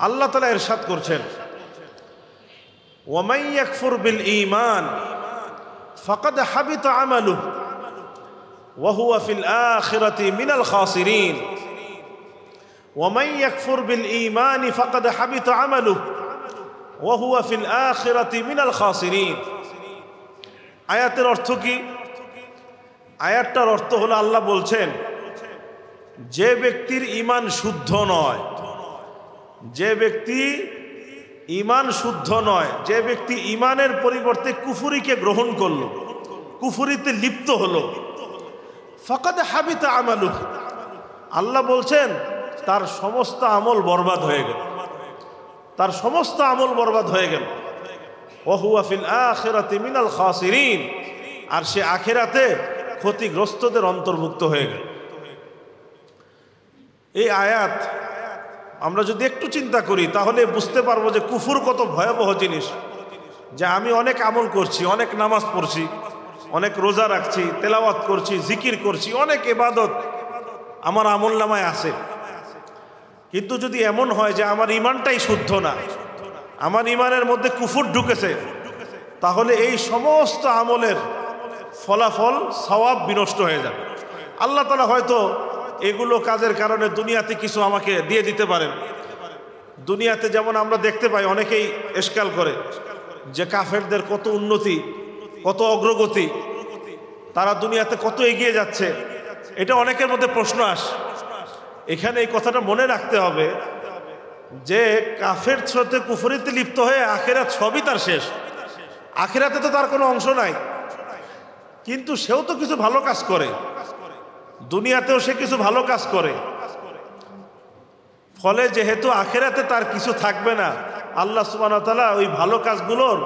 আল্লাহ তাআলা ইরশাদ করছেন, ওয়ামান ইয়াকফুর বিল ঈমান ফাকাদ হাবিতা আমালুহু ওয়া হুয়া ফিল আখিরাতি মিনাল খাসিরিন। ওয়ামান ইয়াকফুর বিল ঈমান ফাকাদ হাবিতা আমালুহু ওয়া হুয়া ফিল আখিরাতি মিনাল খাসিরিন। আয়াতের অর্থ কি? আয়াতটার অর্থ হলো, আল্লাহ বলছেন যে ব্যক্তির ঈমান শুদ্ধ নয়, যে ব্যক্তি ঈমান শুদ্ধ নয়, যে ব্যক্তি ঈমানের পরিবর্তে কুফরিকে গ্রহণ করলো, কুফরিতে লিপ্ত হলো, ফাকাদ হাবিতা আমালুহু, আল্লাহ বলছেন তার সমস্ত আমল বরবাদ হয়ে গেল, তার সমস্ত আমল বরবাদ হয়ে গেল। ওয়া হুয়া ফিল আখিরাতি মিনাল খাসিরিন, আর সে আখিরাতে ক্ষতিগ্রস্তদের অন্তর্ভুক্ত হয়ে গেল। এই আয়াত আমরা যদি একটু চিন্তা করি তাহলে বুঝতে পারবো যে কুফর কত ভয়াবহ জিনিস। যে আমি অনেক আমল করছি, অনেক নামাজ পড়ছি, অনেক রোজা রাখছি, তেলাওয়াত করছি, জিকির করছি, অনেক ইবাদত আমার আমল নামায় আছে, কিন্তু যদি এমন হয় যে আমার ঈমানটাই শুদ্ধ না, আমার ঈমানের মধ্যে কুফর ঢুকেছে, তাহলে এই সমস্ত আমলের ফলাফল সওয়াব বিনষ্ট হয়ে যাবে। আল্লাহ তাআলা হয়তো এগুলো কাজের কারণে দুনিয়াতে কিছু আমাকে দিয়ে দিতে পারেন। দুনিয়াতে যেমন আমরা দেখতে পাই, অনেকেই ইশকাল করে যে কাফেরদের কত উন্নতি, কত অগ্রগতি, তারা দুনিয়াতে কত এগিয়ে যাচ্ছে, এটা অনেকের মধ্যে প্রশ্ন আসে। এখানে এই কথাটা মনে রাখতে হবে যে কাফের সাথে কুফরিতে লিপ্ত হয়ে আখিরাত সবই তার শেষ, আখিরাতে তো তার কোনো অংশ নাই, কিন্তু সেও তো কিছু ভালো কাজ করে, দুনিয়াতেও সে কিছু ভালো কাজ করে, ফলে যেহেতু আখিরাতে তার কিছু থাকবে না, আল্লাহ সুবহানাহু ওয়া তাআলা ওই ভালো কাজগুলোর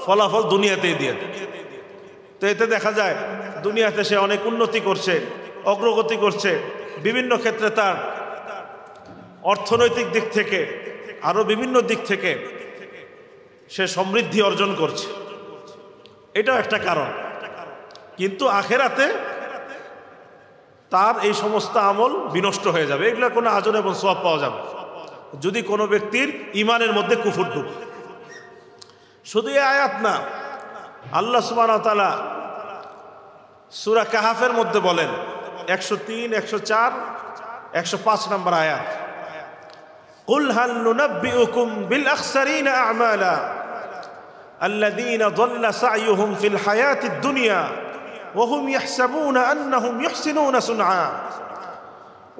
ফলাফল দুনিয়াতেই দিয়ে দেয়। তো এতে দেখা যায় দুনিয়াতে সে অনেক উন্নতি করছে, অগ্রগতি করছে, বিভিন্ন ক্ষেত্রে তার অর্থনৈতিক দিক থেকে আরো বিভিন্ন দিক থেকে সে সমৃদ্ধি অর্জন করছে, এটাও একটা কারণ। কিন্তু আখিরাতে তার এই সমস্ত আমল বিনষ্ট হয়ে যাবে, এগুলো কোনো আজর এবং সওয়াব পাওয়া যাবে যদি কোনো ব্যক্তির ঈমানের মধ্যে কুফর ঢুকে। শুধু এই আয়াত না, আল্লাহ সুবহানাহু ওয়া তাআলা সূরা কাহাফের মধ্যে বলেন 103, 104, 105 নম্বর আয়াত, কুল হাল নুনাব্বিউকুম বিল আখসারিনা আ'মালা আল্লাযীনা যাল্লা সা'য়ুহুম ফিল হায়াতিদ দুনিয়া وهم يحسبون أنهم يحسنون صنعا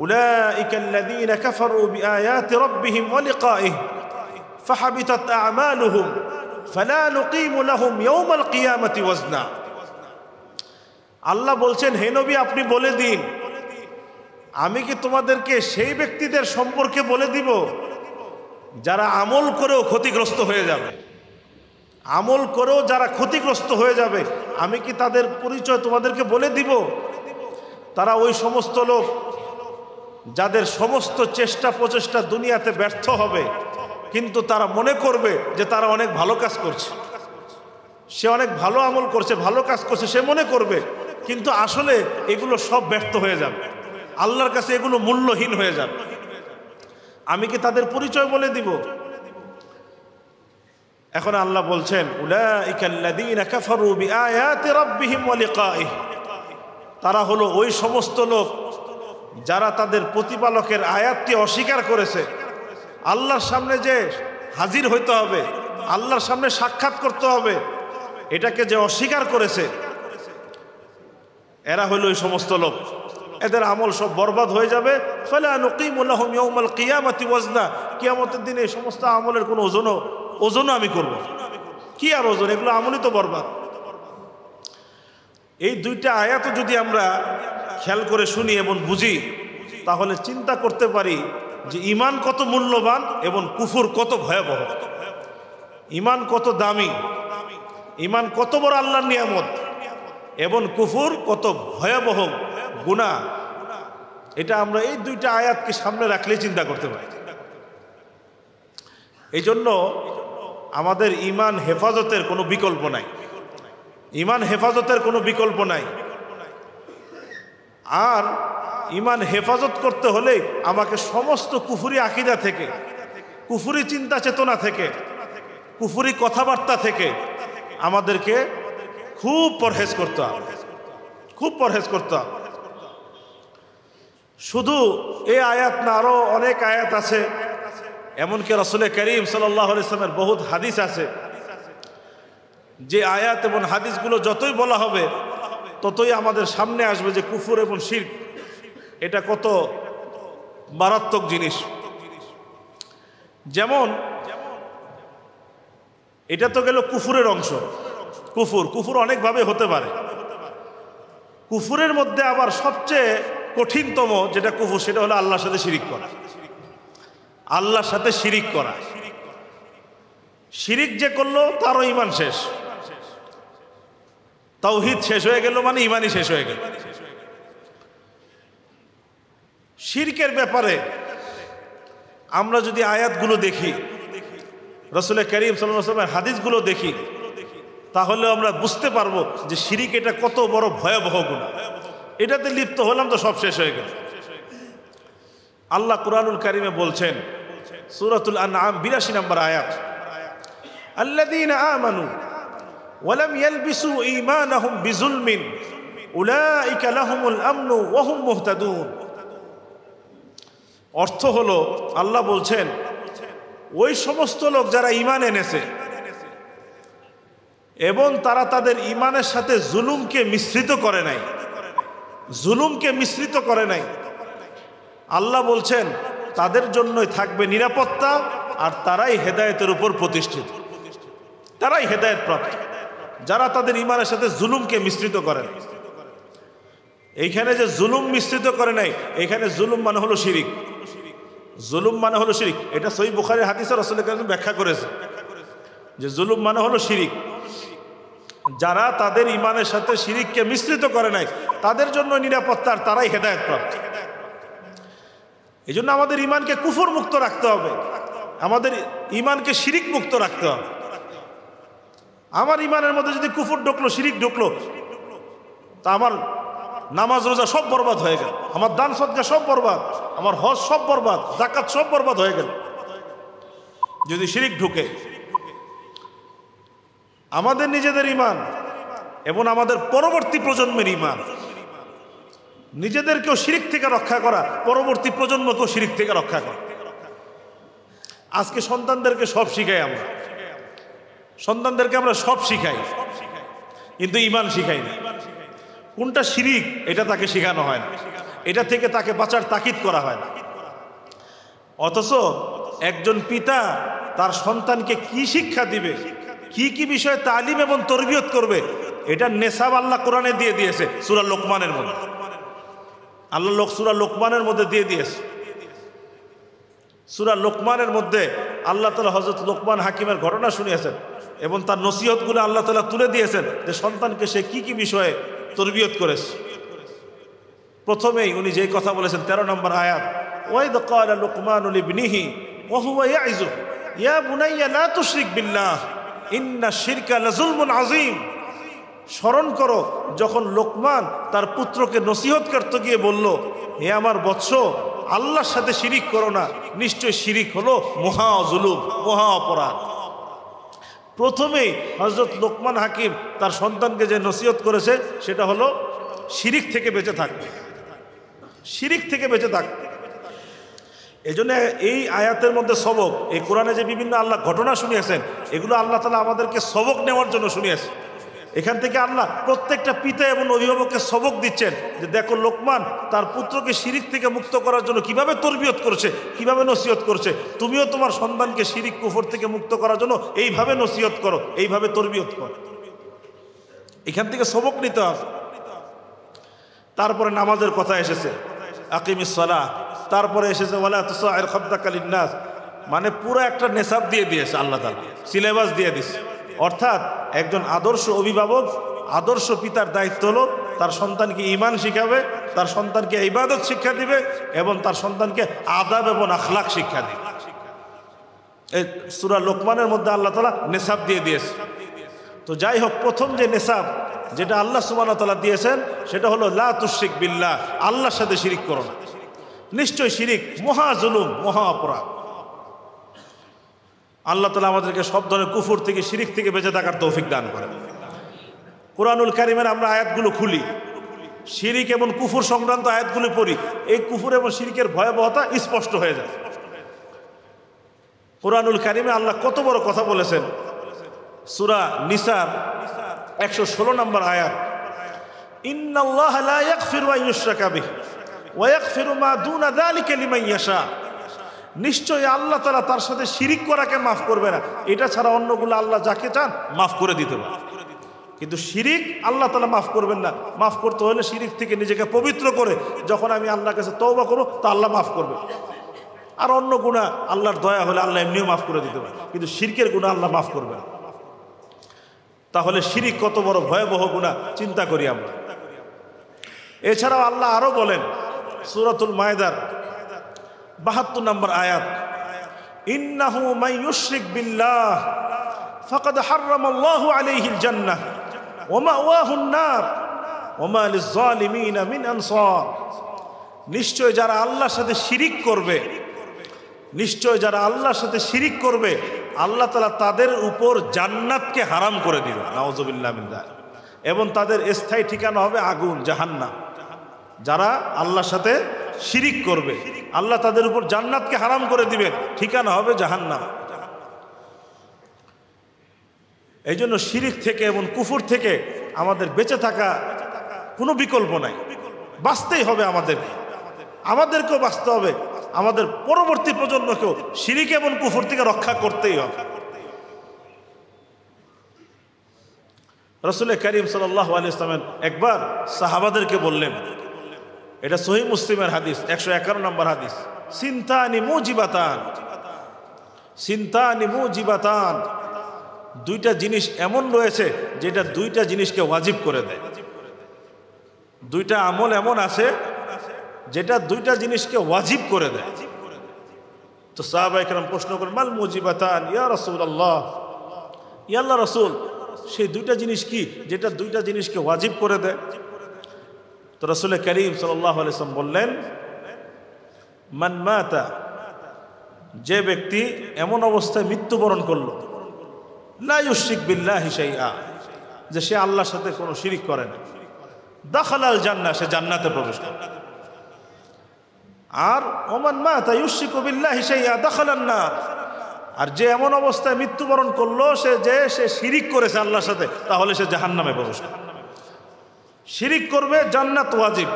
أولئك الذين كفروا بآيات ربهم ولقائه فحبطت أعمالهم فلا نقيم لهم يوم القيامة وزنا। আল্লাহ বলছেন, হে নবী আপনি বলে দিন, আমি কি তোমাদেরকে সেই ব্যক্তিদের সম্পর্কে বলে দিব যারা আমল করেও ক্ষতিগ্রস্ত হয়ে যাবে, আমল করেও যারা ক্ষতিগ্রস্ত হয়ে যাবে, আমি কি তাদের পরিচয় তোমাদেরকে বলে দিব? তারা ওই সমস্ত লোক যাদের সমস্ত চেষ্টা প্রচেষ্টা দুনিয়াতে ব্যর্থ হবে, কিন্তু তারা মনে করবে যে তারা অনেক ভালো কাজ করছে, সে অনেক ভালো আমল করছে, ভালো কাজ করছে, সে মনে করবে, কিন্তু আসলে এগুলো সব ব্যর্থ হয়ে যাবে, আল্লাহর কাছে এগুলো মূল্যহীন হয়ে যাবে। আমি কি তাদের পরিচয় বলে দিব? এখন আল্লাহ বলছেন, উলাইকাল্লাযীনা কাফারু বিআয়াতি রাব্বিহিম ওয়া লিকাইহি, তারা হলো ওই সমস্ত লোক যারা তাদের প্রতিপালকের আয়াতকে অস্বীকার করেছে, আল্লাহর সামনে যে হাজির হইতে হবে, আল্লাহর সামনে সাক্ষাৎ করতে হবে, এটাকে যে অস্বীকার করেছে, এরা হলো ওই সমস্ত লোক, এদের আমল সব বরবাদ হয়ে যাবে। ফালা নুকিমু লাহুম ইয়াওমাল কিয়ামাতি ওয়াজনা, কিয়ামতের দিনে এই সমস্ত আমলের কোনো ওজনও আমি করব কি, আর ওজন, এগুলো আমলই তো বরবাদ। এই দুইটা আয়াত যদি আমরা খেয়াল করে শুনি এবং বুঝি, তাহলে চিন্তা করতে পারি যে ঈমান কত মূল্যবান এবং কুফর কত ভয়াবহ, ঈমান কত দামি, ঈমান কত বড় আল্লাহর নিয়ামত, এবং কুফর কত ভয়াবহ গুনাহ। এটা আমরা এই দুইটা আয়াতকে সামনে রাখলেই চিন্তা করতে পারি। এই জন্য আমাদের ঈমান হেফাজতের কোনো বিকল্প নাই, ঈমান হেফাজতের কোনো বিকল্প নাই। আর ঈমান হেফাজত করতে হলে আমাকে সমস্ত কুফরি আকীদা থেকে, কুফরি চিন্তা চেতনা থেকে, কুফরি কথাবার্তা থেকে আমাদেরকে খুব পরহেজ করতে হবে, খুব পরহেজ করতে হবে। শুধু এই আয়াত না, আরো অনেক আয়াত আছে, এমনকি রাসূল করিম সাল্লাল্লাহু আলাইহি ওয়াসাল্লামের বহুত হাদিস আছে, যে আয়াত এবং হাদিসগুলো যতই বলা হবে ততই আমাদের সামনে আসবে যে কুফর এবং শিরক এটা কত মারাত্মক জিনিস। যেমন এটা তো গেল কুফুরের অংশ। কুফুর অনেকভাবে হতে পারে। কুফুরের মধ্যে আবার সবচেয়ে কঠিনতম যেটা কুফুর, সেটা হলো আল্লাহর সাথে শিরিক করা। আল্লাহর সাথে শিরিক করা, শিরিক যে করলো তারও ঈমান শেষ, তাওহীদ শেষ হয়ে গেল, মানে ঈমানই শেষ হয়ে গেল। শিরকের ব্যাপারে আমরা যদি আয়াতগুলো দেখি, রাসূল করিম সাল্লাল্লাহু আলাইহি ওয়াসাল্লামের হাদিসগুলো দেখি, তাহলে আমরা বুঝতে পারবো যে শিরিক এটা কত বড় ভয়াবহ গুনাহ। এটাতে লিপ্ত হলাম তো সব শেষ হয়ে গেল। আল্লাহ কুরআনুল কারীমে বলছেন, সূরাতুল আনআম ৮২ নম্বর আয়াত, আল্লাযীনা আমানু ওয়া লাম ইয়ালবিসু ঈমানাহুম বিযুলমিন উলাইকা লাহুমুল আমনু ওয়া হুম মুহতাদুন। অর্থ হলো, আল্লাহ বলছেন ওই সমস্ত লোক যারা ঈমান এনেছে এবং তারা তাদের ঈমানের সাথে জুলুমকে মিশ্রিত করে নাই, জুলুমকে মিশ্রিত করে নাই, আল্লাহ বলছেন তাদের জন্যই থাকবে নিরাপত্তা, আর তারাই হেদায়েতের উপর প্রতিষ্ঠিত, তারাই হেদায়েত প্রাপ্ত, যারা তাদের ঈমানের সাথে জুলুমকে মিশ্রিত করে না। এইখানে যে জুলুম মিশ্রিত করে নাই, এখানে জুলুম মানে হলো শিরিক, জুলুম মানে হলো শিরিক। এটা সহিহ বুখারীর হাদিসে রাসূল কারীম ব্যাখ্যা করেছে যে জুলুম মানে হলো শিরিক। যারা তাদের ঈমানের সাথে শিরিককে মিশ্রিত করে নাই তাদের জন্য নিরাপত্তা, আর তারাই হেদায়েত প্রাপ্ত। এই জন্য আমাদের ঈমানকে কুফর মুক্ত রাখতে হবে, আমাদের ঈমানকে শিরিক মুক্ত রাখতে হবে। আমার ঈমানের মধ্যে যদি কুফর ঢুকলো, শিরিক ঢুকলো, তা আমার নামাজ রোজা সব বরবাদ হয়ে গেল, আমার দান সদকা সব বরবাদ, আমার হজ সব বরবাদ, যাকাত সব বরবাদ হয়ে গেল যদি শিরিক ঢুকে। আমাদের নিজেদের ঈমান এবং আমাদের পরবর্তী প্রজন্মের ঈমান, নিজেদেরকেও শিরিক থেকে রক্ষা করা, পরবর্তী প্রজন্মকেও শিরিক থেকে রক্ষা করা। আজকে সন্তানদেরকে সব শিখাই, আমরা সন্তানদেরকে আমরা সব শিখাই, কিন্তু ঈমান শিখাই না। কোনটা শিরিক এটা তাকে শেখানো হয় না, এটা থেকে তাকে বাঁচার তাকিদ করা হয় না। অথচ একজন পিতা তার সন্তানকে কি শিক্ষা দিবে, কি কি বিষয়ে তালিম এবং তরবিয়ত করবে, এটা নেশাব আল্লাহ কোরআনে দিয়ে দিয়েছে সূরা লোকমানের মধ্যে। আল্লাহ সূরা লোকমানের মধ্যে দিয়ে দিয়েছে। সূরা লোকমানের মধ্যে আল্লাহ তাআলা হযরত লোকমান হাকিমের ঘটনা শুনিয়েছেন এবং তার নসিহতগুলো আল্লাহ তাআলা তুলে দিয়েছেন যে সন্তানকে সে কি কি বিষয়ে তরবিয়ত করেছে। প্রথমেই উনি যেই কথা বলেছেন 13 নম্বর আয়াত, ওয়াইদ ক্বালা লুকমানু লিবনিহি ওয়া হুয়া ইয়াইযু ইয়া বুনাইয়া লা তুশরিক বিল্লাহ ইন্নাশ শিরকা লাযুলমুন আযীম। স্মরণ করো যখন লোকমান তার পুত্রকে নসিহত করতে গিয়ে বলল, হে আমার বৎস, আল্লাহর সাথে শিরিক করো না, নিশ্চয় শিরিক হলো মহা জুলুম, মহা অপরাধ। প্রথমেই হযরত লোকমান হাকিম তার সন্তানকে যে নসিহত করেছে সেটা হলো শিরিক থেকে বেঁচে থাকবে, শিরিক থেকে বেঁচে থাকবে। এই জন্য এই আয়াতের মধ্যে সবক, এই কোরআনে যে বিভিন্ন আল্লাহ ঘটনা শুনিয়েছেন, এগুলো আল্লাহ তাআলা আমাদেরকে সবক নেওয়ার জন্য শুনিয়েছে। এখান থেকে আল্লাহ প্রত্যেকটা পিতা এবং অভিভাবককে সবক দিচ্ছেন যে দেখো লোকমান তার পুত্রকে শিরিক থেকে মুক্ত করার জন্য কিভাবে তরবিয়ত করছে, কিভাবে নসিহত করছে। তুমিও তোমার সন্তানকে শিরিক কুফর থেকে মুক্ত করার জন্য এইভাবে নসিহত করো, এইভাবে তরবিয়ত করো। এখান থেকে সবক নিতে হবে। তারপরে নামাজের কথা এসেছে, আকিমিস সালাহ। তারপরে এসেছে ওয়ালা তুসাইর খাদ্দাকা লিন্নাস, মানে পুরো একটা নেশাব দিয়ে দিয়েছে আল্লাহ তাআলা, সিলেবাস দিয়ে দিয়েছে। অর্থাৎ একজন আদর্শ অভিভাবক, আদর্শ পিতার দায়িত্ব হলো তার সন্তানকে ঈমান শিখাবে, তার সন্তানকে ইবাদত শিক্ষা দিবে এবং তার সন্তানকে আদাব এবং আখলাক শিক্ষা দিবে। এই সূরা লোকমানের মধ্যে আল্লাহ তাআলা নেশাব দিয়ে দিয়েছে। তো যাই হোক, প্রথম যে নেশাব যেটা আল্লাহ সুবহানাহু ওয়া তাআলা দিয়েছেন সেটা হলো লা তুশরিক বিল্লাহ, আল্লাহর সাথে শিরিক করো না, নিশ্চয় শিরিক মহা জুলুম, মহা অপরাধ। আল্লাহ তাআলা আমাদেরকে সব ধরনের কুফর থেকে, শিরিক থেকে বেঁচে থাকার তৌফিক দান করেন। কোরআনুল কারীমের আমরা আয়াতগুলো খুলি, শিরিক এবং কুফর সংক্রান্ত আয়াতগুলো পড়ি, এই কুফর এবং শিরিকের ভয়াবহতা স্পষ্ট হয়ে যায়। কোরআনুল কারীমে আল্লাহ কত বড় কথা বলেছেন। সূরা নিসার 116 নম্বর আয়াত, ইন্নাল্লাহা লা ইয়াগফিরু আন ইউশরাকা বিহি ওয়া ইয়াগফিরু মা দুনা যালিকা লিমান ইয়াশা। নিশ্চয়ই আল্লাহ তাআলা তার সাথে শিরিক করাকে মাফ করবে না, এটা ছাড়া অন্যগুলো আল্লাহ যাকে চান মাফ করে দিতে পারে। কিন্তু শিরিক আল্লাহ তাআলা মাফ করবেন না। মাফ করতে হলে শিরিক থেকে নিজেকে পবিত্র করে যখন আমি আল্লাহর কাছে তওবা করব, তা আল্লাহ মাফ করবে। আর অন্য গুনাহ আল্লাহর দয়া হলে আল্লাহ এমনিও মাফ করে দিতে পারে, কিন্তু শিরকের গুনাহ আল্লাহ মাফ করবে না। তাহলে শিরিক কত বড় ভয়াবহ গুনাহ চিন্তা করি আমরা। এছাড়াও আল্লাহ আরো বলেন সূরাতুল মায়েদার 72 নম্বর আয়াত, ইন্নাহু মান ইউশরিক বিল্লাহ ফাকাদ হারামাল্লাহু আলাইহিল জান্নাহ ওয়া মাওয়াহুন নার ওয়া মা লিয-যালিমিনা মিন আনসার। নিশ্চয় যারা আল্লাহর সাথে শিরিক করবে, নিশ্চয় যারা আল্লাহর সাথে শিরিক করবে, আল্লাহ তাআলা তাদের উপর জান্নাতকে হারাম করে দিবেন, নাউযুবিল্লাহ মিন যালিক, এবং তাদের স্থায়ী ঠিকানা হবে আগুন, জাহান্নাম। যারা আল্লাহর সাথে শিরিক করবে, আল্লাহ তাদের উপর জান্নাতকে হারাম করে দিবেন, ঠিকানা হবে জাহান্নাম। এই জন্য শিরিক থেকে এবং কুফর থেকে আমাদের বেঁচে থাকা কোনো বিকল্প নাই, বাঁচতেই হবে আমাদেরকেও বাঁচতে হবে, আমাদের পরবর্তী প্রজন্মকেও শিরিক এবং কুফর থেকে রক্ষা করতেই হবে। রাসূল করিম সাল্লাল্লাহু আলাইহি ওয়াসাল্লাম একবার সাহাবাদেরকে বললেন, এটা সহিহ মুসলিমের হাদিস 151 নম্বর হাদিস, সিনতানি মুজিবাতান, দুইটা জিনিস এমন রয়েছে যেটা দুইটা জিনিসকে ওয়াজিব করে দেয়। দুইটা আমল এমন আছে যেটা দুইটা জিনিসকে ওয়াজিব করে দেয়। তো সাহাবায়ে কেরাম প্রশ্ন করেন, মাল মুজিবাতান ইয়া রাসূলুল্লাহ, ইয়া আল্লাহর রাসূল, সেই দুইটা জিনিস কি যেটা দুইটা জিনিসকে ওয়াজিব করে দেয়? তো রাসূল করিম সাল্লাল্লাহু আলাইহি ওয়াসাল্লাম বললেন, মান মাতা, যে ব্যক্তি এমন অবস্থায় মৃত্যুবরণ করলো, লা ইউশরিক বিল্লাহি শাইআ, যে সে আল্লাহর সাথে কোনো শিরিক করে না, দাখালাল জান্নাহ, সে জান্নাতে প্রবেশ করে। আর ওমান মাতা ইউশরিকু বিল্লাহি শাইআ দাখালান নার, আর যে এমন অবস্থায় মৃত্যুবরণ করলো সে শিরিক করেছে আল্লাহর সাথে, তাহলে সে জাহান্নামে প্রবেশ করে। শিরিক করবে জান্নাত ওয়াজিব,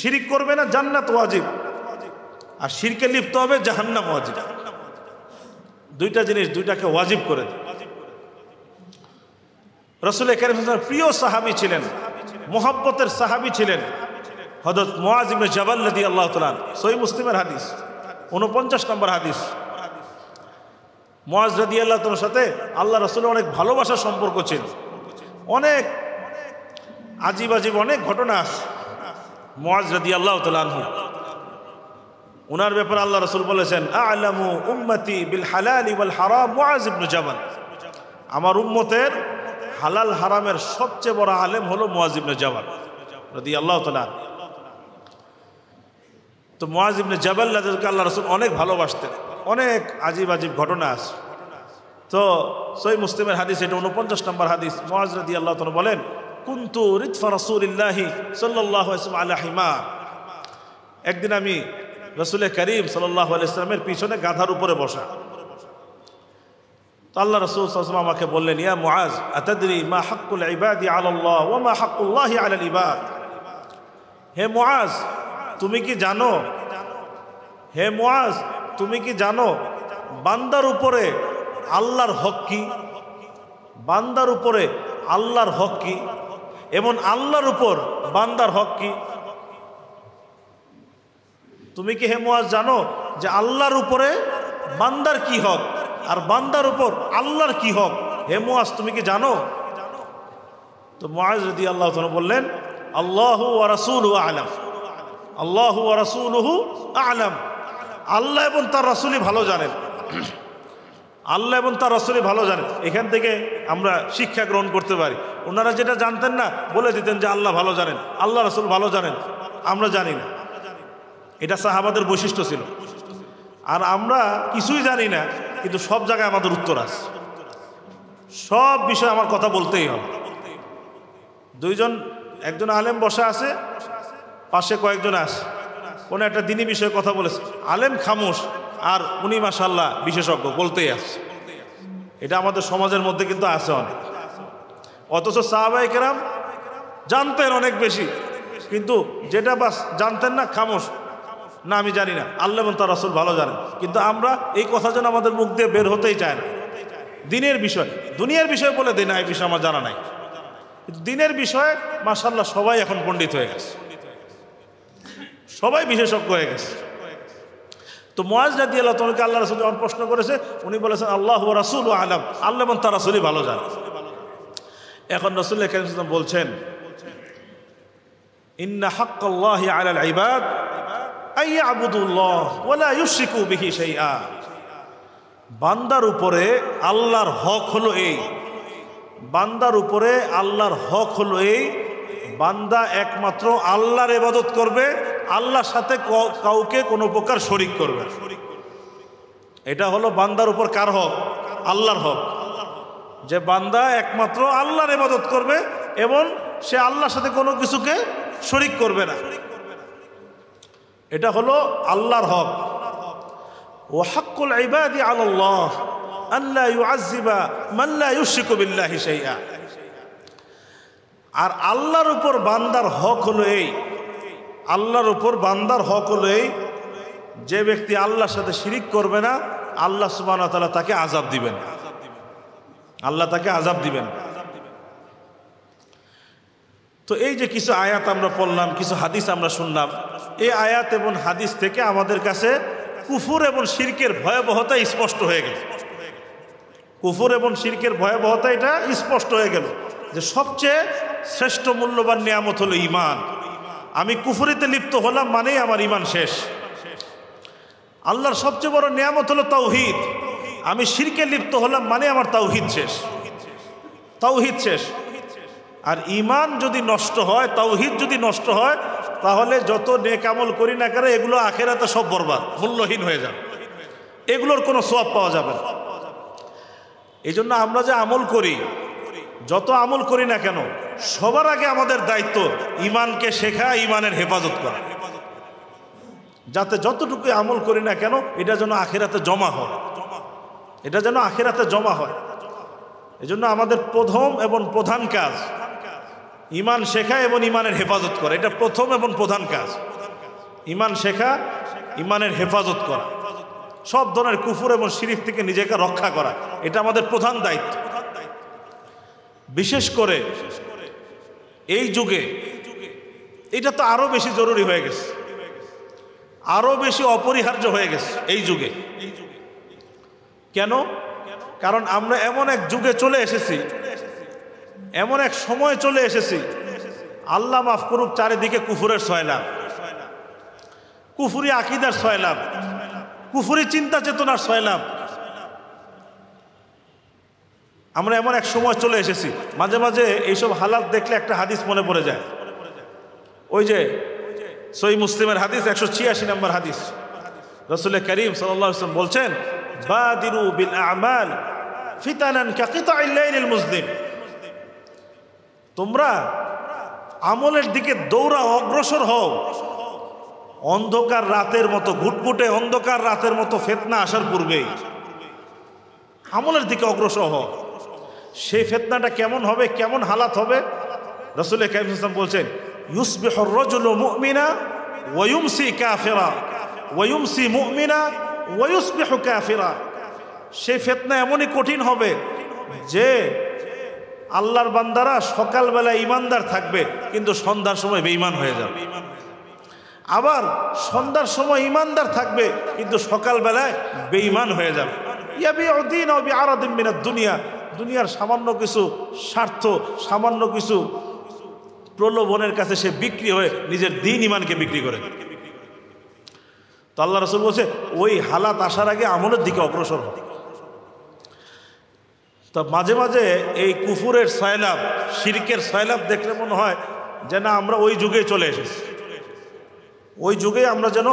শিরিক করবে না জান্নাত ওয়াজিব, আর শিরকে লিপ্ত হবে জাহান্নাম ওয়াজিব। দুইটা জিনিস দুইটাকে ওয়াজিব করে দেয়। রাসূল কারীম সাল্লাল্লাহু আলাইহি ওয়াসাল্লাম প্রিয় সাহাবী ছিলেন, মুহাব্বতের সাহাবী ছিলেন হযরত মুআয ইবনে জাবাল রাদিয়াল্লাহু তাআলা, সহিহ মুসলিমের হাদিস 49 নম্বর হাদিস। মুআয রাদিয়াল্লাহু তাআলার সাথে আল্লাহ রাসূলের অনেক ভালোবাসার সম্পর্ক ছিল, অনেক আজীব অনেক ঘটনা আছে। মুআয রাদিয়াল্লাহু তাআলা আনহু, ওনার ব্যাপারে আল্লাহ রাসূল বলেছেন, আ'লামু উম্মতি বিল হালালি ওয়াল হারাম মুআয ইবনে জাবাল, আমার উম্মতের হালাল হারামের সবচেয়ে বড় আলেম হলো মুআয ইবনে জাবাল রাদিয়াল্লাহু তাআলা। তো মুআয ইবনে জাবাল রাদিয়াল্লাহু আল্লাহ রাসূল অনেক ভালোবাসতেন, অনেক আজীব ঘটনা আছে। তো সহিহ মুসলিমের হাদিস, এটা 49 নম্বর হাদিস। মুআয রাদিয়াল্লাহু তাআলা বলেন, কুনতু রিদফা রাসূলিল্লাহি সাল্লাল্লাহু আলাইহি ওয়াসাল্লাম আলা হিমার, একদিন আমি রাসূল করিম সাল্লাল্লাহু আলাইহি ওয়াসাল্লামের পিছনে গাধার উপরে বসা। তো আল্লাহ রাসূল সাল্লাল্লাহু আলাইহি ওয়াসাল্লাম আমাকে বললেন, ইয়া মুআয, আতাদরি মা হাক্কুল ইবাদি আলাল্লাহ ওয়া মা হাক্কুল্লাহি আলাল ইবাদ। হে মুআয, তুমি কি জানো, হে মুআয, তুমি কি জানো বান্দার উপরে আল্লাহর হক কি? বান্দার উপরে আল্লাহর হক কি এবং আল্লাহর উপর বান্দার হক কি? তুমি কি হে মুআয জানো যে আল্লাহর উপরে বান্দার কি হক আর বান্দার উপর আল্লাহর কি হক? হে মুআয, তুমি কি জানো? তো মুআয রাদিয়াল্লাহু তাআলা বললেন, আল্লাহু ওয়া রাসূলুহু আ'লাম, আল্লাহু ওয়া রাসূলুহু আ'লাম, আল্লাহ এবং তার রাসূলই ভালো জানেন, আল্লাহ এবং তার রাসূলই ভালো জানেন। এখান থেকে আমরা শিক্ষা গ্রহণ করতে পারি, ওনারা যেটা জানতেন না বলে দিতেন যে আল্লাহ ভালো জানেন, আল্লাহ রাসূল ভালো জানেন, আমরা জানি না। এটা সাহাবাদের বৈশিষ্ট্য ছিল। আর আমরা কিছুই জানি না, কিন্তু সব জায়গায় আমাদের উত্তর আছে। সব বিষয়ে আমার কথা বলতেই হবে। একজন আলেম বসা আছে, পাশে কয়েকজন আছে, কোনো একটা দিনী বিষয়ে কথা বলেছে, আলেম খামোশ আর উনি মাশাআল্লাহ বিশেষজ্ঞ বলতেই আছে। এটা আমাদের সমাজের মধ্যে কিন্তু আছে অনেক। অথচ সাহাবায়ে কেরাম জানতেন অনেক বেশি, কিন্তু যেটা বাস জানতেন না, খামোশ, না আমি জানি না, আল্লাহ এবং তার রাসূল ভালো জানেন। কিন্তু আমরা এই কথা যেন আমাদের মুখ দিয়ে বের হতেই চায় না। দিনের বিষয়, দুনিয়ার বিষয় বলে দিই না, এই বিষয় আমার জানা নাই, কিন্তু দিনের বিষয়ে মাশাআল্লাহ সবাই এখন পণ্ডিত হয়ে গেছে, সবাই বিশেষজ্ঞ হয়ে গেছে। তো মুআজ রাদিয়াল্লাহু তাআলাকে আল্লাহ রাসূল যখন প্রশ্ন করেছে, উনি বলেছেন আল্লাহু ওয়া রাসূলুহু আ'লাম, আল্লাহ এবং তার রাসূলই ভালো জানেন। এখন রাসূলুল্লাহ কারীম সাল্লাল্লাহু আলাইহি ওয়াসাল্লাম বলছেন, ইন্না হাক্কাল্লাহি আলাল ইবাদ আইয়াবুদুল্লাহ ওয়া লা ইউশরিকু বিহি শাইআ। বান্দার উপরে আল্লাহর হক হলো এই, বান্দার উপরে আল্লাহর হক হলো এই, বান্দা একমাত্র আল্লাহর ইবাদত করবে, আল্লাহর সাথে কাউকে কোনো প্রকার শরীক করবে। এটা হলো বান্দার উপর কার হক? আল্লাহর হক, যে বান্দা একমাত্র আল্লাহর ইবাদত করবে এবং সে আল্লাহর সাথে কোনো কিছুকে শরীক করবে না। এটা হলো আল্লাহর হক। ওয়া হাক্কুল ইবাদি আলাল্লাহ আল্লা ইউআযযিবা মান লা ইউশরিকু বিল্লাহি শাইআ। আর আল্লাহর উপর বান্দার হক হলো এই, আল্লাহর উপর বান্দার হক হলো এই, যে ব্যক্তি আল্লাহর সাথে শিরিক করবে না, আল্লাহ সুবহানাহু ওয়া তাআলা তাকে আযাব দিবেন, আল্লাহ তাকে আযাব দিবেন। তো এই যে কিছু আয়াত আমরা পড়লাম, কিছু হাদিস আমরা শুনলাম, এই আয়াত এবং হাদিস থেকে আমাদের কাছে কুফর এবং শিরকের ভয়াবহতা স্পষ্ট হয়ে গেল। কুফর এবং শিরকের ভয়াবহতা এটা স্পষ্ট হয়ে গেল, যে সবচেয়ে শ্রেষ্ঠ মূল্যবান নিয়ামত হলো ঈমান। আমি কুফরিতে লিপ্ত হলাম মানেই আমার ঈমান শেষ। আল্লাহর সবচেয়ে বড় নিয়ামত হলো তাওহীদ। আমি শিরকে লিপ্ত হলাম মানে আমার তাওহীদ শেষ, তাওহীদ শেষ। আর ঈমান যদি নষ্ট হয়, তাওহীদ যদি নষ্ট হয়, তাহলে যত নেক আমল করি না কেন এগুলো আখিরাতে সব বরবাদ, মূল্যহীন হয়ে যাবে, এগুলোর কোনো সওয়াব পাওয়া যাবে না। এই জন্য আমরা যে আমল করি, যত আমল করি না কেন, সবার আগে আমাদের দায়িত্ব ঈমানকে শেখা, ঈমানের হেফাজত করা, যাতে যতটুকু আমল করি না কেন এটা যেন আখিরাতে জমা হয়, এটা যেন আখিরাতে জমা হয়। এই জন্য আমাদের প্রথম এবং প্রধান কাজ ঈমান শেখা এবং ঈমানের হেফাজত করা, এটা প্রথম এবং প্রধান কাজ। ঈমান শেখা, ঈমানের হেফাজত করা, সব ধরনের কুফর এবং শিরক থেকে নিজেকে রক্ষা করা, এটা আমাদের প্রধান দায়িত্ব। বিশেষ করে এই যুগে এটা তো আরো বেশি জরুরি হয়ে গেছে, আরো বেশি অপরিহার্য হয়ে গেছে এই যুগে। কেন? কারণ আমরা এমন এক যুগে চলে এসেছি, এমন এক সময় চলে এসেছি, আল্লাহ মাফ করুক, চারিদিকে কুফরের সয়লাব, কুফরি আকীদার সয়লাব, কুফরি চিন্তা চেতনার সয়লাব। আমরা এমন এক সময় চলে এসেছি, মাঝে মাঝে এইসব হালাত দেখলে একটা হাদিস মনে পড়ে যায়। ওই যে সহিহ মুসলিমের হাদিস 186 নম্বর হাদিস, রাসূল করিম সাল্লাল্লাহু আলাইহি ওয়াসাল্লাম বলছেন, বাদিরু বিল আ'মাল ফিতানান কাকিতাইল লাইলিল মুজলিম। তোমরা আমলের দিকে দৌড়াও, অগ্রসর হও, অন্ধকার রাতের মতো, ঘুটঘুটে অন্ধকার রাতের মতো ফিতনা আসার পূর্বেই আমলের দিকে অগ্রসর হও। সেই ফিতনাটা কেমন হবে, কেমন হালাত হবে? রাসূল করিম সাল্লাল্লাহু আলাইহি ওয়াসাল্লাম বলছেন, ইউসবিহুর রাজুলু মুমিনা ওয়া ইউমসি কাফিরা ওয়া ইউমসি মুমিনা ওয়া ইউসবিহু কাফিরা। সেই ফিতনা এমনই কঠিন হবে যে আল্লাহর বান্দারা সকালবেলা ঈমানদার থাকবে, কিন্তু সন্ধ্যার সময় বেঈমান হয়ে যাবে। আবার সন্ধ্যার সময় ঈমানদার থাকবে, কিন্তু সকালবেলায় বেঈমান হয়ে যাবে। ইয়াবিউ দীনাহু বিআরাদিন মিনাদ দুনিয়া, দুনিয়ার সামান্য কিছু স্বার্থ, সামান্য কিছু প্রলোভনের কাছে সে বিক্রি হয়ে নিজের দ্বীন ঈমানকে বিক্রি করে। তো আল্লাহ রাসূল বলছে, ওই হালাত আসার আগে আমলের দিকে অগ্রসর হবে। তো মাঝে মাঝে এই কুফুরের সয়লাব, শিরকের সয়লাব দেখলে মনে হয় যেন আমরা ওই যুগে চলে এসেছি, ওই যুগে আমরা যেন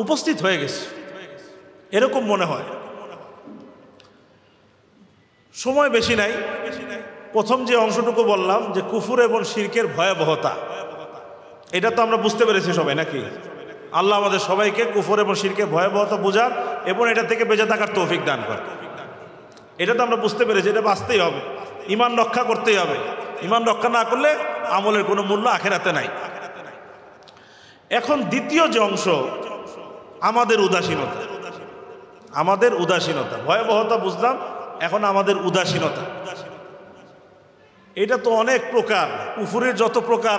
উপস্থিত হয়ে গেছি। এরকম মনে হয়। সময় বেশি নাই, প্রথম যে অংশটুকু বললাম যে কুফর এবং শিরকের ভয়াবহতা, এটা তো আমরা বুঝতে পেরেছি সবাই নাকি? আল্লাহ আমাদের সবাইকে কুফর এবং শিরকের ভয়াবহতা বোঝার এবং এটা থেকে বেঁচে থাকার তৌফিক দান করে। এটা তো আমরা বুঝতে পেরেছি, এটা বাঁচতেই হবে, ঈমান রক্ষা করতেই হবে। ঈমান রক্ষা না করলে আমলের কোনো মূল্য আখিরাতে নাই। এখন দ্বিতীয় যে অংশ, আমাদের উদাসীনতা। আমাদের উদাসীনতা, ভয়াবহতা বুঝলাম, এখন আমাদের উদাসীনতা। এটা তো অনেক প্রকার, কুফরের যত প্রকার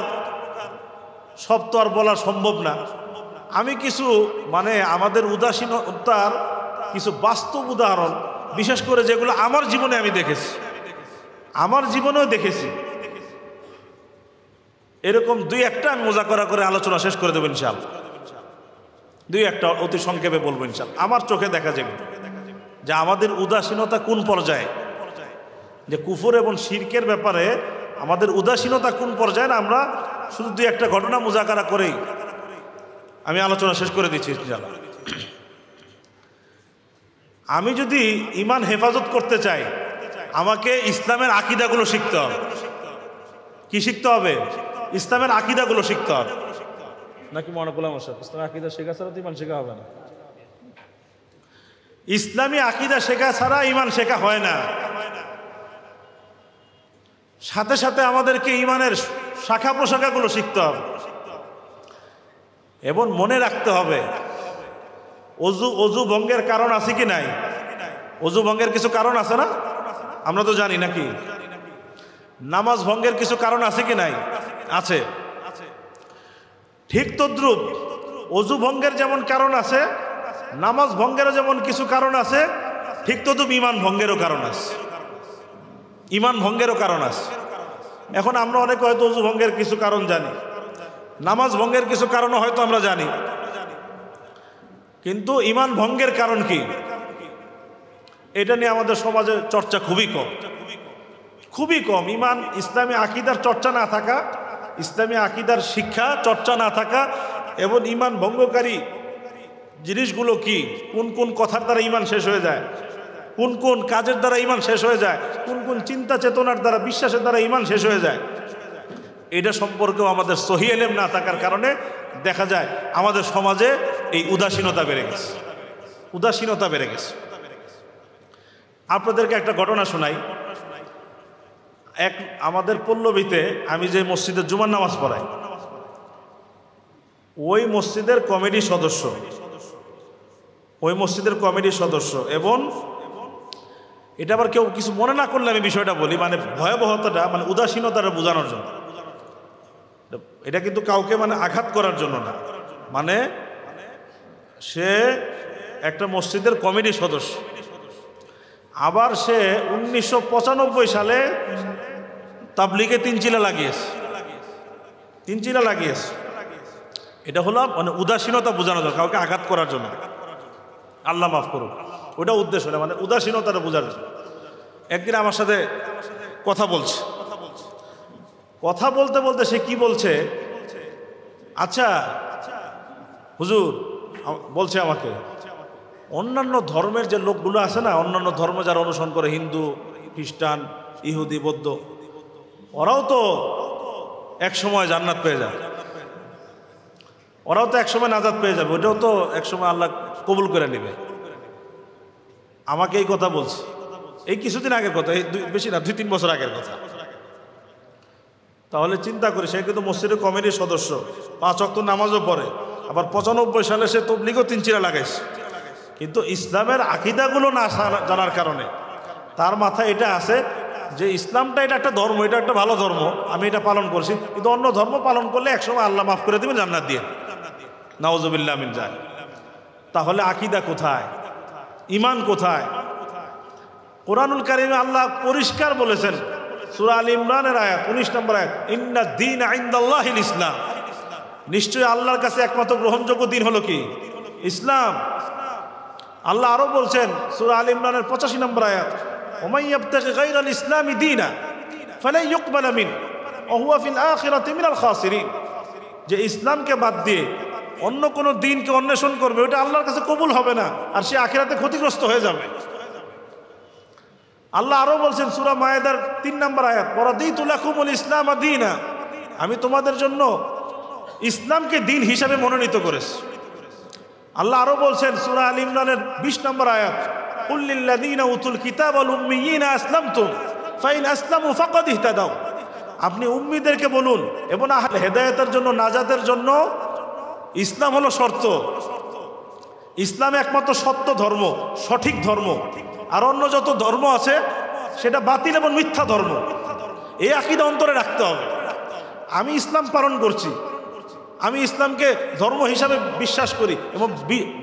সব তো আর বলা সম্ভব না। আমি কিছু আমাদের উদাসীনতার কিছু বাস্তব উদাহরণ, বিশেষ করে যেগুলো আমার জীবনে আমি দেখেছি, আমার জীবনেও দেখেছি, এরকম দুই একটা আমি মোজাকরা করে আলোচনা শেষ করে দেবো ইনশাআল্লাহ। দুই একটা অতি সংক্ষেপে বলবো ইনশাআল্লাহ। আমার চোখে দেখা যাবে যে আমাদের উদাসীনতা কোন পর্যায়ে, যে কুফর এবং শিরকের ব্যাপারে আমাদের উদাসীনতা কোন পর্যায়ে। আমরা শুধু দুই একটা ঘটনা মোজাকরা করেই আমি আলোচনা শেষ করে দিচ্ছি ইনশাআল্লাহ। আমি যদি ঈমান হেফাজত করতে চাই, আমাকে ইসলামের আকীদাগুলো শিখতে হবে। কি শিখতে হবে? ইসলামের আকীদাগুলো শিখতে হবে। নাকি মনে করলাম ইসলামের আকীদা শেখা ছাড়া তো ঈমান শেখা হবে না। ইসলামী আকীদা শেখা ছাড়া ঈমান শেখা হয় না। সাথে সাথে আমাদেরকে ঈমানের শাখা প্রশাখাগুলো শিখতে হবে এবং মনে রাখতে হবে অজু ভঙ্গের কারণ আছে কি নাই। অজু ভঙ্গের কিছু কারণ আছে না, আমরা তো জানি নাকি? নামাজ ভঙ্গের কিছু কারণ আছে কি নাই? আছে। ঠিক তদ্রুপ অজু ভঙ্গের যেমন কারণ আছে, নামাজ ভঙ্গেরও যেমন কিছু কারণ আছে, ঠিক তদ্রুপ ঈমান ভঙ্গেরও কারণ আছে। ঈমান ভঙ্গেরও কারণ আছে। এখন আমরা অনেকে হয়তো অজু ভঙ্গের কিছু কারণ জানি, নামাজ ভঙ্গের কিছু কারণও হয়তো আমরা জানি, কিন্তু ঈমান ভঙ্গের কারণ কি এটা নিয়ে আমাদের সমাজে চর্চা খুবই কম, খুবই কম। ঈমান ইসলামী আকীদার চর্চা না থাকা, ইসলামী আকীদার শিক্ষা চর্চা না থাকা, এবং ঈমান ভঙ্গকারী জিনিসগুলো কি, কোন কোন কথার দ্বারা ঈমান শেষ হয়ে যায়, কোন কোন কাজের দ্বারা ঈমান শেষ হয়ে যায়, কোন কোন চিন্তা চেতনার দ্বারা, বিশ্বাসের দ্বারা ঈমান শেষ হয়ে যায়, এটা সম্পর্কেও আমাদের সহি ইলম না থাকার কারণে দেখা যায় আমাদের সমাজে এই উদাসীনতা বেড়ে গেছে। উদাসীনতা বেড়ে গেছে। আপনাদেরকে একটা ঘটনা শোনাই। আমাদের পল্লবীতে আমি যে মসজিদের জুমার নামাজ পড়াই, ওই মসজিদের কমিটির সদস্য, ওই মসজিদের কমিটির সদস্য, এবং এটা আবার কেউ কিছু মনে না করলে আমি বিষয়টা বলি, ভয়াবহতাটা, উদাসীনতাটা বোঝানোর জন্য। এটা কিন্তু কাউকে আঘাত করার জন্য না, সে একটা মসজিদের কমিটির সদস্য। আবার সে 1995 সালে তাবলীগে 3 চিলা লাগিয়েছে, 3 চিলা লাগিয়েছে। এটা হলো উদাসীনতা বোঝানোর জন্য, কাউকে আঘাত করার জন্য। আল্লাহ মাফ করুন, ওটা উদ্দেশ্য না, উদাসীনতাটা বোঝার জন্য। একদিন আমার সাথে কথা বলছে, কথা বলতে বলতে সে কি বলছে, আচ্ছা হুজুর বলছে আমাকে, অন্যান্য ধর্মের যে লোকগুলো আছে না, অন্যান্য ধর্ম যারা অনুসরণ করে, হিন্দু, খ্রিস্টান, ইহুদি, বৌদ্ধ, ওরাও তো এক সময় জান্নাত পেয়ে যাবে, ওরাও তো এক সময় নাজাত পেয়ে যাবে, ওটাও তো এক সময় আল্লাহ কবুল করে নেবে। আমাকে এই কথা বলছে, এই কিছুদিন আগের কথা, এই বেশি না, 2-3 বছর আগের কথা। তাহলে চিন্তা করি, সে কিন্তু মসজিদের কমিটির সদস্য, 5 ওয়াক্ত নামাজও পড়ে, আবার 95 সালে সে তাবলীগও 3 চিরা লাগাইছে। কিন্তু ইসলামের আকীদাগুলো না জানার কারণে তার মাথায় এটা আছে যে ইসলামটা এটা একটা ধর্ম, এটা একটা ভালো ধর্ম, আমি এটা পালন করছি, কিন্তু অন্য ধর্ম পালন করলে একসময় আল্লাহ মাফ করে দেবেন জান্নাত দিয়ে, নাউজুবিল্লাহ মিন যালিক। তাহলে আকীদা কোথায়, ঈমান কোথায়? কোরআনুল কারীমে আল্লাহ পরিষ্কার বলেছেন, সূরা আল ইমরানের আয়াত 19 নম্বর আয়াত, ইন্নাদ দীন ইনদাল্লাহিল ইসলাম, নিশ্চয়ই আল্লাহর কাছে একমাত্র গ্রহণযোগ্য দিন হলো কি? ইসলাম। আল্লাহ আরো বলছেন সূরা আল ইমরানের 85 নম্বর আয়াত, ওমান ইয়াবতাগি গায়রাল ইসলামি দীনা ফালা ইউকবালা মিন ওয়া হুয়া ফিল আখিরাতি মিনাল খাসিরিন, যে ইসলামকে বাদ দিয়ে অন্য কোনো দিনকে অন্বেষণ করবে, ওটা আল্লাহর কাছে কবুল হবে না, আর সে আখিরাতে ক্ষতিগ্রস্ত হয়ে যাবে। আল্লাহ আরো বলছেন সূরা মায়েদার 3 নম্বর আয়াত, ওয়ারাদিতু লাকুমুল ইসলাম দীনা, আমি তোমাদের জন্য ইসলামকে দিন হিসাবে মনোনীত করেছি। আল্লাহ আরো বলছেন সূরা আল ইমরানের 20 নম্বর আয়াত, কুল লিল্লাযীনা উতুল কিতাব ওয়াল উম্মিয়িনা আসলামতুম ফাইন আসলামু ফাকাদ ইহতাদাও, আপনি উম্মিদেরকে বলুন এবং আহলে হেদায়েতের জন্য, নাজাতের জন্য ইসলাম হলো শর্ত। ইসলাম একমাত্র সত্য ধর্ম, সঠিক ধর্ম, আর অন্য যত ধর্ম আছে সেটা বাতিল এবং মিথ্যা ধর্ম। এই আকীদা অন্তরে রাখতে হবে। আমি ইসলাম পালন করছি, আমি ইসলামকে ধর্ম হিসাবে বিশ্বাস করি এবং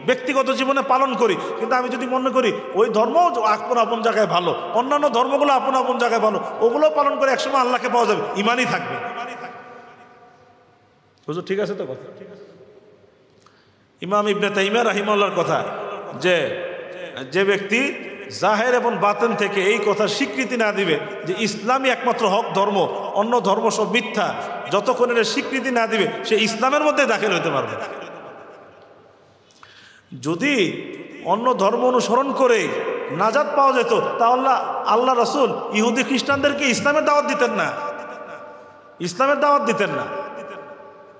ব্যক্তিগত জীবনে পালন করি, কিন্তু আমি যদি মনে করি ওই ধর্ম আপন আপন জায়গায় ভালো, অন্যান্য ধর্মগুলো আপন আপন জায়গায় ভালো, ওগুলো পালন করে একসময় আল্লাহকে পাওয়া যাবে, ইমানই থাকবে। হুজুর ঠিক আছে তো কথা? ইমাম ইবনে তাইমিয়া রাহিমাহুল্লাহর কথা, যে ব্যক্তি জাহের এবং বাতেন থেকে এই কথা স্বীকৃতি না দিবে যে ইসলামই একমাত্র হক ধর্ম, অন্য ধর্ম সব মিথ্যা, যতক্ষণ এর স্বীকৃতি না দিবে সে ইসলামের মধ্যে দাখিল হতে পারবে। যদি অন্য ধর্ম অনুসরণ করে নাজাত পাওয়া যেত, তাহলে আল্লাহ রাসূল ইহুদি খ্রিস্টানদেরকে ইসলামের দাওয়াত দিতেন না, ইসলামের দাওয়াত দিতেন না,